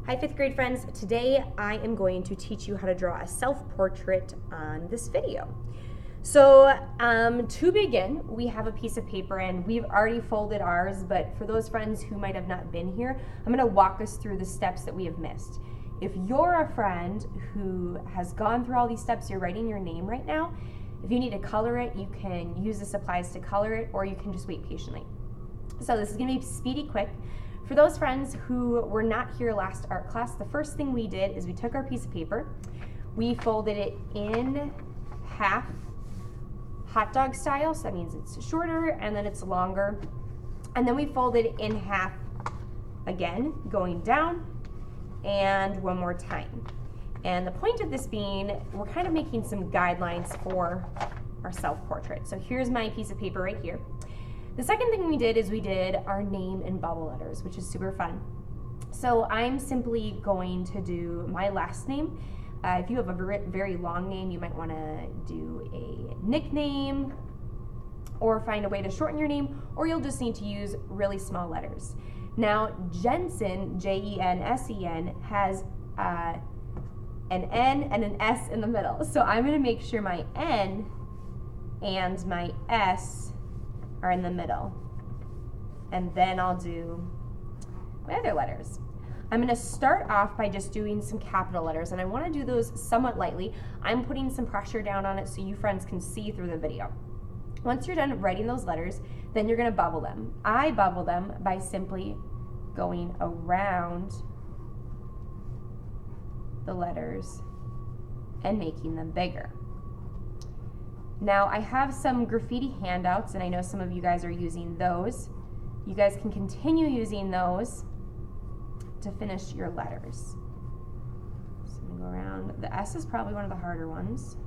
Hi, fifth grade friends. Today I am going to teach you how to draw a self-portrait on this video. So to begin, we have a piece of paper and we've already folded ours, but for those friends who might have not been here, I'm going to walk us through the steps that we have missed. If you're a friend who has gone through all these steps, you're writing your name right now, if you need to color it, you can use the supplies to color it, or you can just wait patiently. So this is going to be speedy quick. For those friends who were not here last art class, the first thing we did is we took our piece of paper, we folded it in half, hot dog style, so that means it's shorter and then it's longer, and then we folded it in half again, going down, and one more time. And the point of this being, we're kind of making some guidelines for our self-portrait. So here's my piece of paper right here. The second thing we did is we did our name in bubble letters, which is super fun. So I'm simply going to do my last name. If you have a very long name, you might want to do a nickname or find a way to shorten your name, or you'll just need to use really small letters. Now, Jensen, J-E-N-S-E-N, has an N and an S in the middle. So I'm going to make sure my N and my S are in the middle. And then I'll do my other letters. I'm going to start off by just doing some capital letters, and I want to do those somewhat lightly. I'm putting some pressure down on it so you friends can see through the video. Once you're done writing those letters, then you're going to bubble them. I bubble them by simply going around the letters and making them bigger. Now I have some graffiti handouts, and I know some of you guys are using those. You guys can continue using those to finish your letters. So I'm gonna go around. The S is probably one of the harder ones.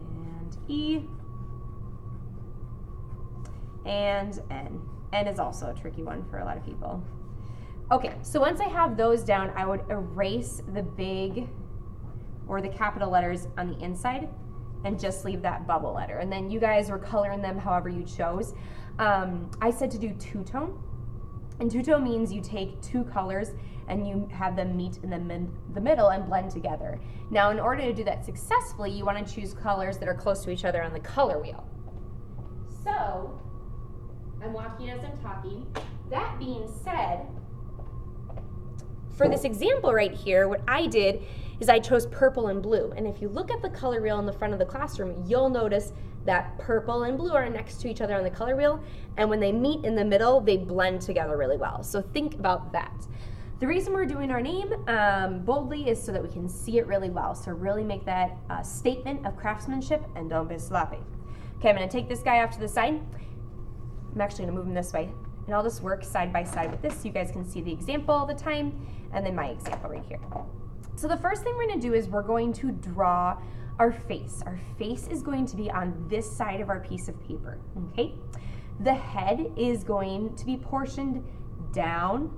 And E. And N. N is also a tricky one for a lot of people. Okay, so once I have those down, I would erase the big or the capital letters on the inside and just leave that bubble letter. And then you guys were coloring them however you chose. I said to do two-tone. And two-tone means you take two colors and you have them meet in the middle and blend together. Now, in order to do that successfully, you want to choose colors that are close to each other on the color wheel. So, I'm walking as I'm talking. That being said, for this example right here, what I did is I chose purple and blue. And if you look at the color wheel in the front of the classroom, you'll notice that purple and blue are next to each other on the color wheel, and when they meet in the middle, they blend together really well. So think about that. The reason we're doing our name boldly is so that we can see it really well. So really make that statement of craftsmanship and don't be sloppy. Okay, I'm gonna take this guy off to the side. I'm actually gonna move him this way, and I'll just work side by side with this so you guys can see the example all the time, and then my example right here. So the first thing we're going to do is we're going to draw our face. Our face is going to be on this side of our piece of paper, okay? The head is going to be portioned down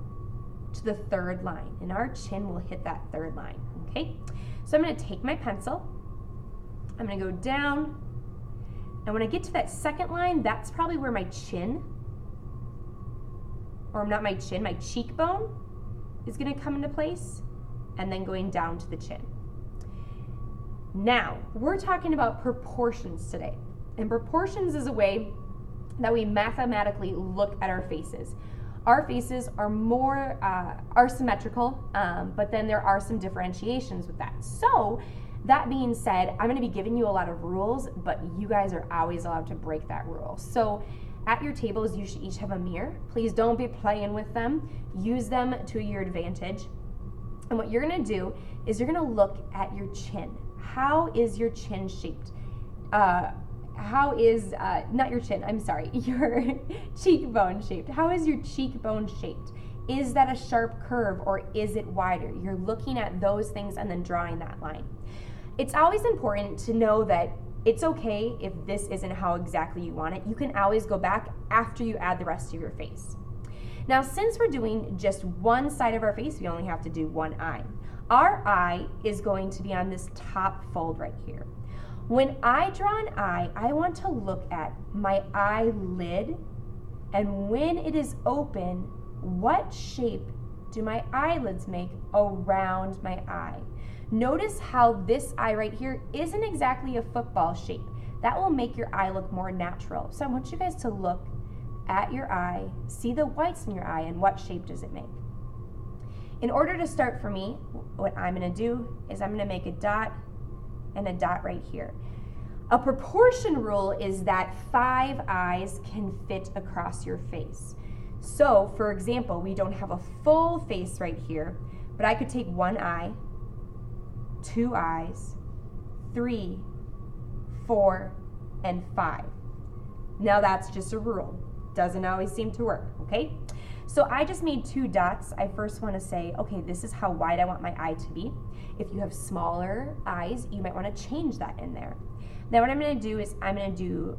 to the third line, and our chin will hit that third line, okay? So I'm going to take my pencil, I'm going to go down, and when I get to that second line, that's probably where my chin, or not my chin, my cheekbone is going to come into place, and then going down to the chin. Now, we're talking about proportions today. And proportions is a way that we mathematically look at our faces. Our faces are more symmetrical, but then there are some differentiations with that. So, that being said, I'm going to be giving you a lot of rules, but you guys are always allowed to break that rule. So, at your tables, you should each have a mirror. Please don't be playing with them. Use them to your advantage. And what you're gonna do is you're gonna look at your chin. How is your chin shaped? How is, not your chin, I'm sorry, your cheekbone shaped. How is your cheekbone shaped? Is that a sharp curve or is it wider? You're looking at those things and then drawing that line. It's always important to know that it's okay if this isn't how exactly you want it. You can always go back after you add the rest of your face. Now, since we're doing just one side of our face, we only have to do one eye. Our eye is going to be on this top fold right here. When I draw an eye, I want to look at my eyelid, and when it is open, what shape do my eyelids make around my eye? Notice how this eye right here isn't exactly a football shape. That will make your eye look more natural. So I want you guys to look at your eye, see the whites in your eye, and what shape does it make? In order to start for me, what I'm gonna do is I'm gonna make a dot and a dot right here. A proportion rule is that 5 eyes can fit across your face. So, for example, we don't have a full face right here, but I could take 1 eye, 2 eyes, 3, 4, and 5. Now that's just a rule. Doesn't always seem to work, okay? So I just made 2 dots. I first want to say, okay, this is how wide I want my eye to be. If you have smaller eyes, you might want to change that in there. Now what I'm going to do is I'm going to do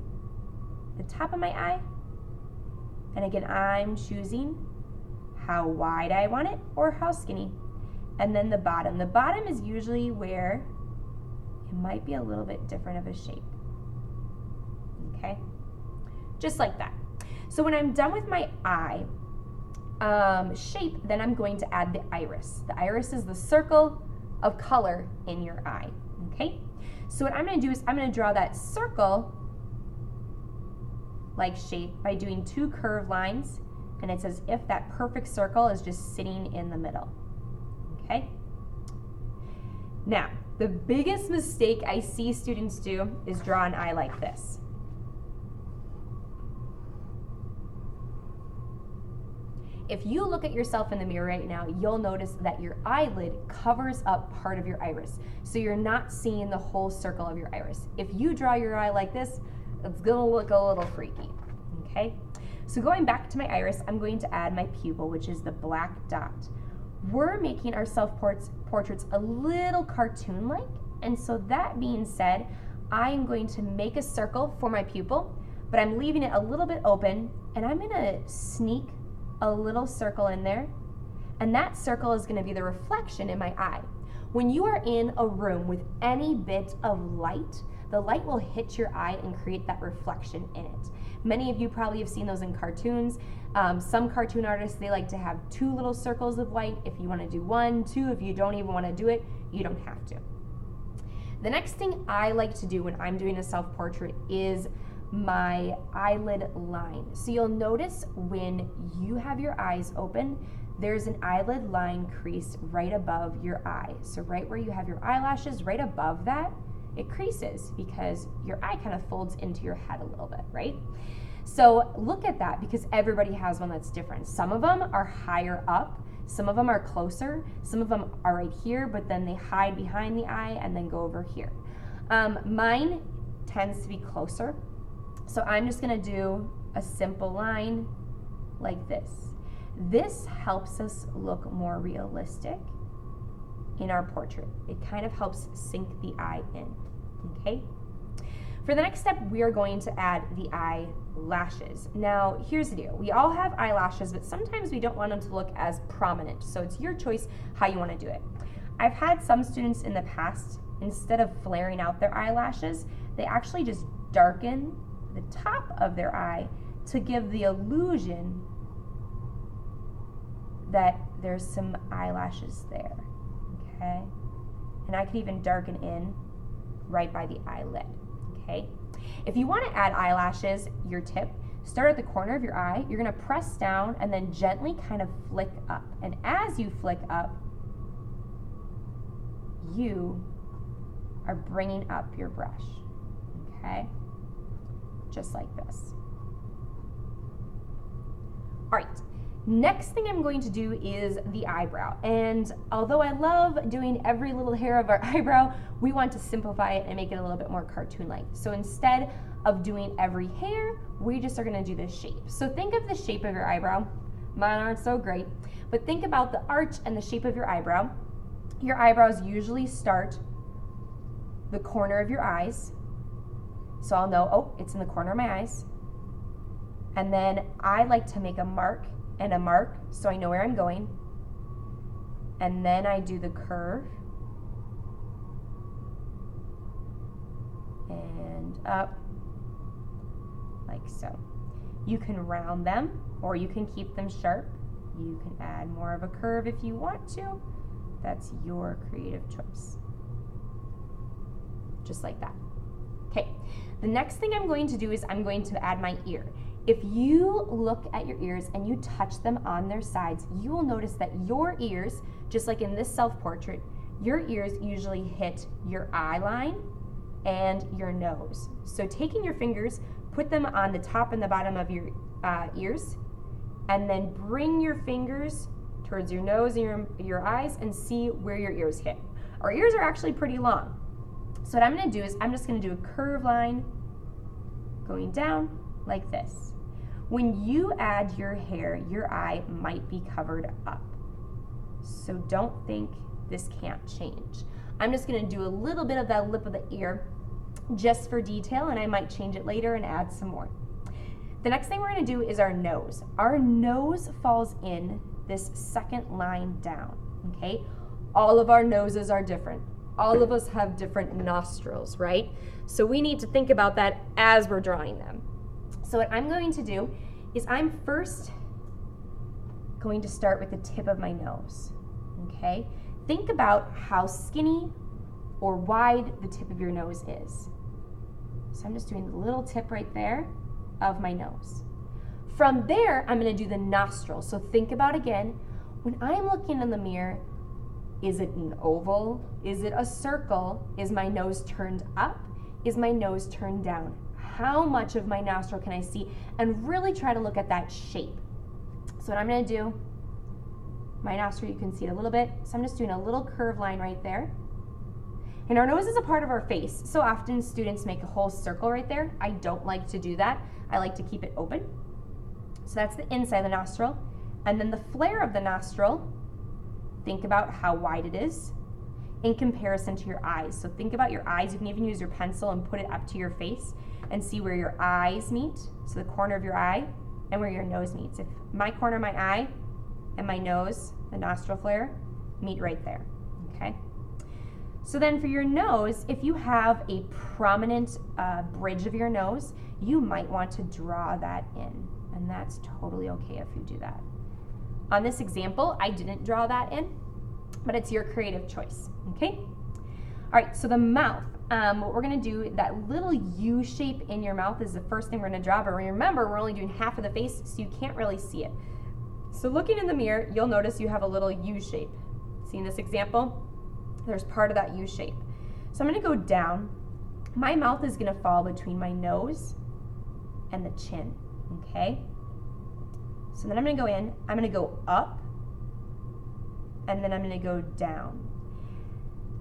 the top of my eye. And again, I'm choosing how wide I want it or how skinny. And then the bottom. The bottom is usually where it might be a little bit different of a shape. Okay? Just like that. So when I'm done with my eye shape, then I'm going to add the iris. The iris is the circle of color in your eye. Okay? So what I'm going to do is I'm going to draw that circle like shape by doing 2 curved lines, and it's as if that perfect circle is just sitting in the middle. Okay? Now, the biggest mistake I see students do is draw an eye like this. If you look at yourself in the mirror right now, you'll notice that your eyelid covers up part of your iris. So you're not seeing the whole circle of your iris. If you draw your eye like this, it's gonna look a little freaky, okay? So going back to my iris, I'm going to add my pupil, which is the black dot. We're making our self-portraits a little cartoon-like, and so that being said, I am going to make a circle for my pupil, but I'm leaving it a little bit open, and I'm gonna sneak a little circle in there, and that circle is going to be the reflection in my eye. When you are in a room with any bit of light, the light will hit your eye and create that reflection in it. Many of you probably have seen those in cartoons. Some cartoon artists, they like to have 2 little circles of white. If you want to do 1, 2, if you don't even want to do it, you don't have to. The next thing I like to do when I'm doing a self-portrait is my eyelid line. So you'll notice when you have your eyes open, there's an eyelid line crease right above your eye. So right where you have your eyelashes, right above that, it creases because your eye kind of folds into your head a little bit, right? So look at that because everybody has one that's different. Some of them are higher up, some of them are closer, some of them are right here, but then they hide behind the eye and then go over here. Mine tends to be closer. So I'm just gonna do a simple line like this. This helps us look more realistic in our portrait. It kind of helps sink the eye in, okay? For the next step, we are going to add the eyelashes. Now, here's the deal. We all have eyelashes, but sometimes we don't want them to look as prominent. So it's your choice how you wanna do it. I've had some students in the past, instead of flaring out their eyelashes, they actually just darken the top of their eye to give the illusion that there's some eyelashes there, okay? And I could even darken in right by the eyelid, okay? If you want to add eyelashes, your tip, start at the corner of your eye, you're gonna press down and then gently kind of flick up. And as you flick up, you are bringing up your brush, okay? Just like this. All right, next thing I'm going to do is the eyebrow. And although I love doing every little hair of our eyebrow, we want to simplify it and make it a little bit more cartoon-like. So instead of doing every hair, we just are gonna do this shape. So think of the shape of your eyebrow. Mine aren't so great, but think about the arch and the shape of your eyebrow. Your eyebrows usually start the corner of your eyes. So I'll know, oh, it's in the corner of my eyes. And then I like to make a mark and a mark so I know where I'm going. And then I do the curve. And up, like so. You can round them or you can keep them sharp, You can add more of a curve if you want to. That's your creative choice. Just like that. Okay, the next thing I'm going to do is I'm going to add my ear. If you look at your ears and you touch them on their sides, you will notice that your ears, just like in this self-portrait, your ears usually hit your eye line and your nose. So taking your fingers, put them on the top and the bottom of your ears, and then bring your fingers towards your nose and your eyes and see where your ears hit. Our ears are actually pretty long. So what I'm going to do is I'm just going to do a curve line going down like this. When you add your hair, your eye might be covered up. So don't think this can't change. I'm just going to do a little bit of that lip of the ear just for detail, and I might change it later and add some more. The next thing we're going to do is our nose. Our nose falls in this second line down, okay? All of our noses are different. All of us have different nostrils, right? So we need to think about that as we're drawing them. So what I'm going to do is I'm first going to start with the tip of my nose, okay? Think about how skinny or wide the tip of your nose is. So I'm just doing the little tip right there of my nose. From there, I'm going to do the nostril. So think about again, when I'm looking in the mirror, is it an oval? Is it a circle? Is my nose turned up? Is my nose turned down? How much of my nostril can I see? And really try to look at that shape. So what I'm going to do, my nostril, you can see it a little bit. So I'm just doing a little curve line right there. And our nose is a part of our face. So often students make a whole circle right there. I don't like to do that. I like to keep it open. So that's the inside of the nostril. And then the flare of the nostril, think about how wide it is in comparison to your eyes. So think about your eyes. You can even use your pencil and put it up to your face and see where your eyes meet. So the corner of your eye and where your nose meets. If my corner of my eye and my nose, the nostril flare, meet right there, okay? So then for your nose, if you have a prominent bridge of your nose, you might want to draw that in, and that's totally okay if you do that. On this example, I didn't draw that in, but it's your creative choice, okay? All right, so the mouth. What we're gonna do, that little U shape in your mouth is the first thing we're gonna draw, but remember, we're only doing half of the face, so you can't really see it. So looking in the mirror, you'll notice you have a little U shape. See in this example? There's part of that U shape. So I'm gonna go down. My mouth is gonna fall between my nose and the chin, okay? So then I'm gonna go in, I'm gonna go up, and then I'm gonna go down.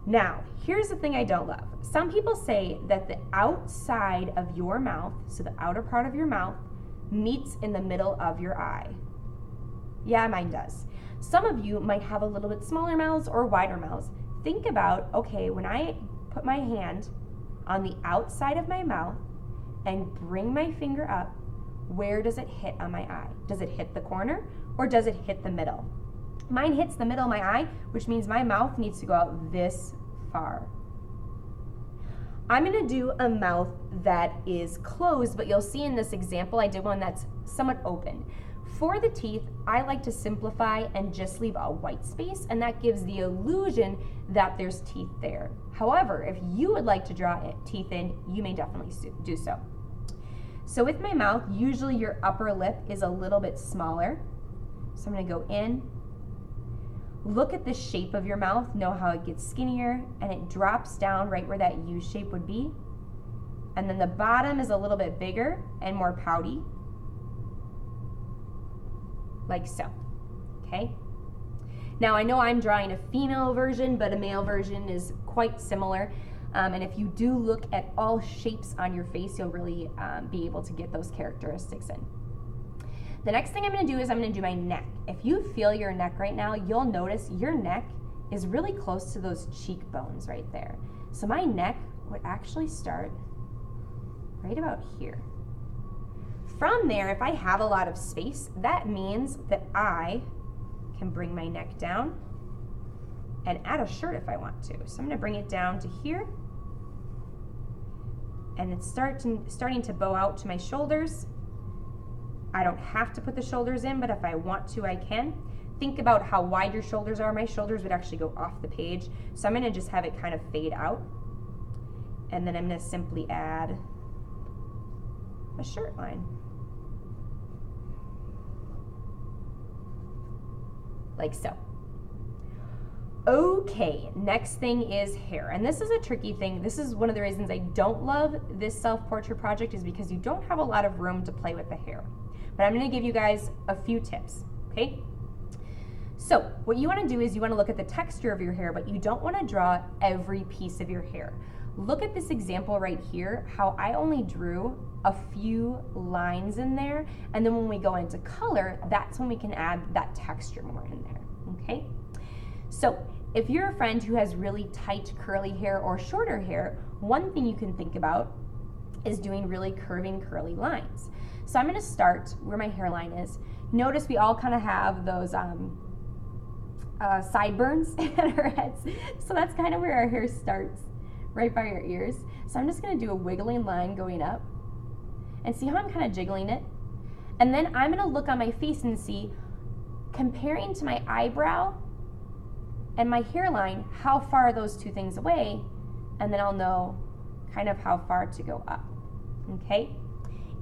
Now, here's the thing I don't love. Some people say that the outside of your mouth, so the outer part of your mouth, meets in the middle of your eye. Yeah, mine does. Some of you might have a little bit smaller mouths or wider mouths. Think about, okay, when I put my hand on the outside of my mouth and bring my finger up, where does it hit on my eye? Does it hit the corner or does it hit the middle? Mine hits the middle of my eye, which means my mouth needs to go out this far. I'm gonna do a mouth that is closed, but you'll see in this example, I did one that's somewhat open. For the teeth, I like to simplify and just leave a white space, and that gives the illusion that there's teeth there. However, if you would like to draw teeth in, you may definitely do so. So with my mouth, usually your upper lip is a little bit smaller. So I'm gonna go in, look at the shape of your mouth, know how it gets skinnier, and it drops down right where that U shape would be. And then the bottom is a little bit bigger and more pouty, like so, okay? Now I know I'm drawing a female version, but a male version is quite similar. And if you do look at all shapes on your face, you'll really be able to get those characteristics in. The next thing I'm gonna do is I'm gonna do my neck. If you feel your neck right now, you'll notice your neck is really close to those cheekbones right there. So my neck would actually start right about here. From there, if I have a lot of space, that means that I can bring my neck down and add a shirt if I want to. So I'm gonna bring it down to here, and it's starting to bow out to my shoulders. I don't have to put the shoulders in, but if I want to, I can. Think about how wide your shoulders are. My shoulders would actually go off the page. So I'm gonna just have it kind of fade out. And then I'm gonna simply add a shirt line. Like so. Okay, next thing is hair. And this is a tricky thing. This is one of the reasons I don't love this self-portrait project, is because you don't have a lot of room to play with the hair. But I'm gonna give you guys a few tips, okay? So what you wanna do is you wanna look at the texture of your hair, but you don't wanna draw every piece of your hair. Look at this example right here, how I only drew a few lines in there, and then when we go into color, that's when we can add that texture more in there, okay? So if you're a friend who has really tight curly hair or shorter hair, one thing you can think about is doing really curving curly lines. So I'm gonna start where my hairline is. Notice we all kind of have those sideburns at our heads. So that's kind of where our hair starts, right by our ears. So I'm just gonna do a wiggling line going up, and see how I'm kind of jiggling it? And then I'm gonna look on my face and see, comparing to my eyebrow and my hairline, how far are those two things away? And then I'll know kind of how far to go up, okay?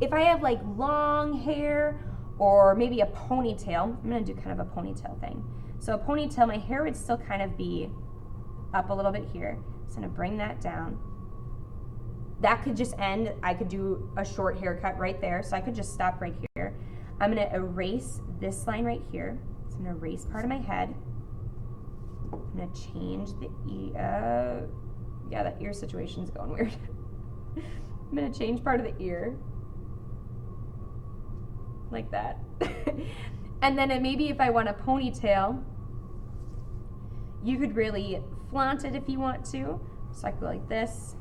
If I have like long hair or maybe a ponytail, I'm gonna do kind of a ponytail thing. So a ponytail, my hair would still kind of be up a little bit here. So I'm gonna bring that down. That could just end, I could do a short haircut right there, so I could just stop right here. I'm gonna erase this line right here. So I'm gonna erase part of my head. I'm gonna change the yeah, that ear situation's going weird. I'm gonna change part of the ear, like that. And then maybe if I want a ponytail, you could really flaunt it if you want to. So I could go like this,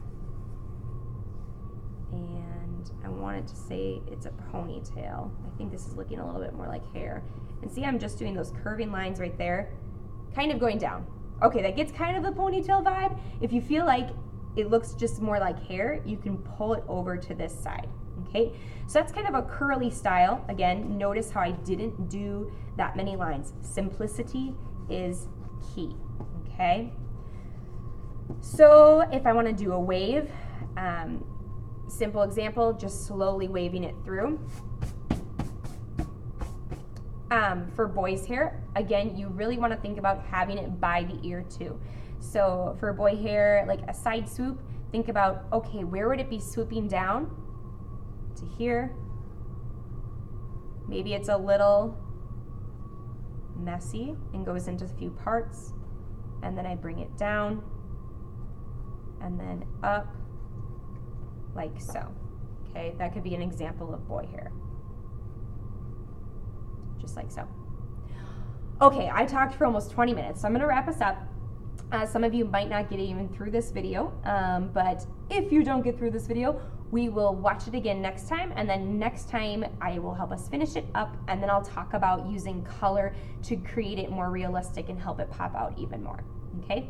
and I want it to say it's a ponytail. I think this is looking a little bit more like hair. And see, I'm just doing those curving lines right there, kind of going down. Okay, that gets kind of the ponytail vibe. If you feel like it looks just more like hair, you can pull it over to this side, okay? So that's kind of a curly style. Again, notice how I didn't do that many lines. Simplicity is key, okay? So if I wanna do a wave, simple example, just slowly waving it through. For boys' hair, again, you really want to think about having it by the ear too. So for boy hair, like a side swoop, think about, okay, where would it be swooping down? To here. Maybe it's a little messy and goes into a few parts, and then I bring it down and then up like so. Okay, that could be an example of boy hair. Just like so. Okay, I talked for almost 20 minutes, so I'm gonna wrap us up. Some of you might not get even through this video, but if you don't get through this video, we will watch it again next time, and then next time I will help us finish it up, and then I'll talk about using color to create it more realistic and help it pop out even more, okay?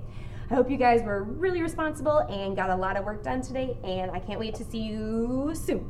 I hope you guys were really responsible and got a lot of work done today, and I can't wait to see you soon.